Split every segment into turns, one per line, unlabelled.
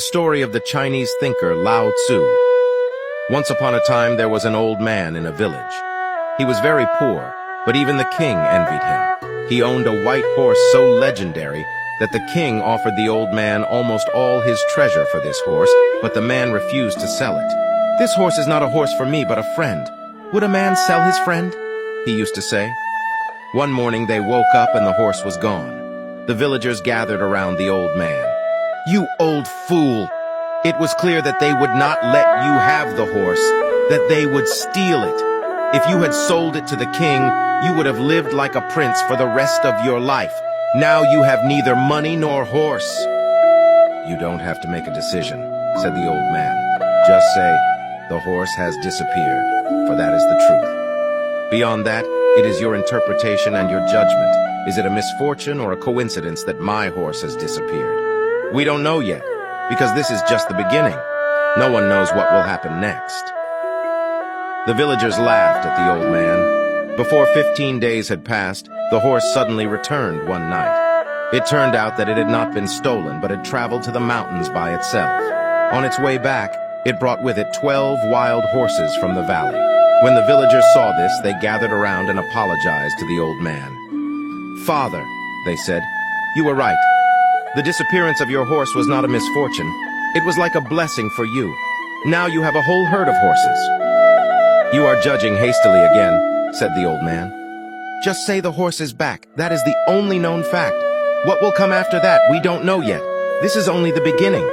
Story of the Chinese thinker Lao Tzu. Once upon a time there was an old man in a village. He was very poor, but even the king envied him. He owned a white horse so legendary that the king offered the old man almost all his treasure for this horse, but the man refused to sell it. "This horse is not a horse for me, but a friend. Would a man sell his friend?" he used to say. One morning they woke up and the horse was gone. The villagers gathered around the old man. "You old fool!" It was clear that they would not let you have the horse, that they would steal it. If you had sold it to the king, you would have lived like a prince for the rest of your life. Now you have neither money nor horse. "You don't have to make a decision," said the old man. "Just say, 'The horse has disappeared,' for that is the truth. Beyond that, it is your interpretation and your judgment. Is it a misfortune or a coincidence that my horse has disappeared? We don't know yet, because this is just the beginning. No one knows what will happen next." The villagers laughed at the old man. Before 15 days had passed, the horse suddenly returned one night. It turned out that it had not been stolen, but had traveled to the mountains by itself. On its way back, it brought with it 12 wild horses from the valley. When the villagers saw this, they gathered around and apologized to the old man. "Father," they said, "you were right. The disappearance of your horse was not a misfortune. It was like a blessing for you. Now you have a whole herd of horses." "You are judging hastily again," said the old man. "Just say the horse is back. That is the only known fact. What will come after that, we don't know yet. This is only the beginning."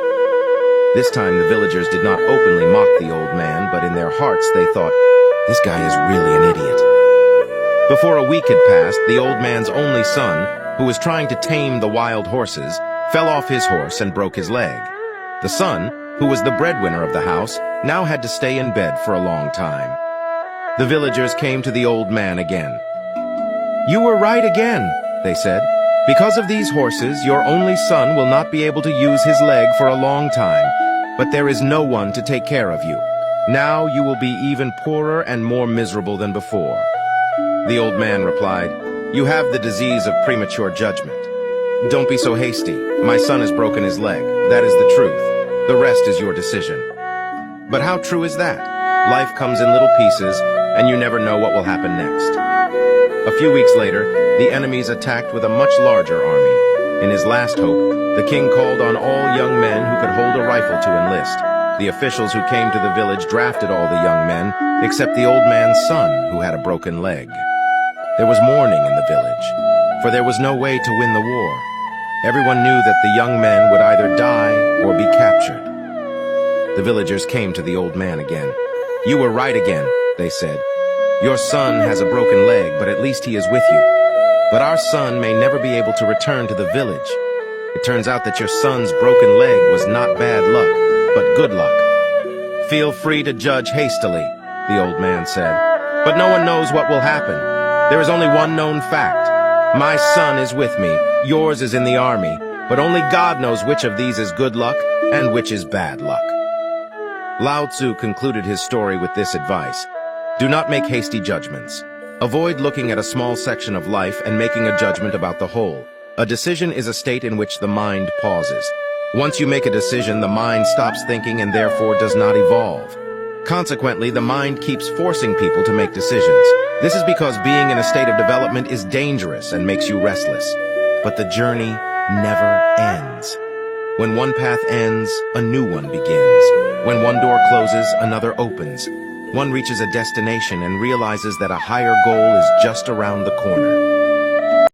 This time the villagers did not openly mock the old man, but in their hearts they thought, "This guy is really an idiot." Before a week had passed, the old man's only son, who was trying to tame the wild horses, fell off his horse and broke his leg. The son, who was the breadwinner of the house, now had to stay in bed for a long time. The villagers came to the old man again. "You were right again," they said. "Because of these horses, your only son will not be able to use his leg for a long time, but there is no one to take care of you. Now you will be even poorer and more miserable than before." The old man replied, "You have the disease of premature judgment. Don't be so hasty. My son has broken his leg. That is the truth. The rest is your decision." But how true is that? Life comes in little pieces, and you never know what will happen next. A few weeks later, the enemies attacked with a much larger army. In his last hope, the king called on all young men who could hold a rifle to enlist. The officials who came to the village drafted all the young men, except the old man's son, who had a broken leg. There was mourning in the village, for there was no way to win the war. Everyone knew that the young men would either die or be captured. The villagers came to the old man again. "You were right again," they said. "Your son has a broken leg, but at least he is with you. But our son may never be able to return to the village. It turns out that your son's broken leg was not bad luck, but good luck." "Feel free to judge hastily," the old man said. "But no one knows what will happen. There is only one known fact. My son is with me, yours is in the army, but only God knows which of these is good luck and which is bad luck." Lao Tzu concluded his story with this advice: do not make hasty judgments. Avoid looking at a small section of life and making a judgment about the whole. A decision is a state in which the mind pauses. Once you make a decision, the mind stops thinking and therefore does not evolve. Consequently, the mind keeps forcing people to make decisions. This is because being in a state of development is dangerous and makes you restless. But the journey never ends. When one path ends, a new one begins. When one door closes, another opens. One reaches a destination and realizes that a higher goal is just around the corner.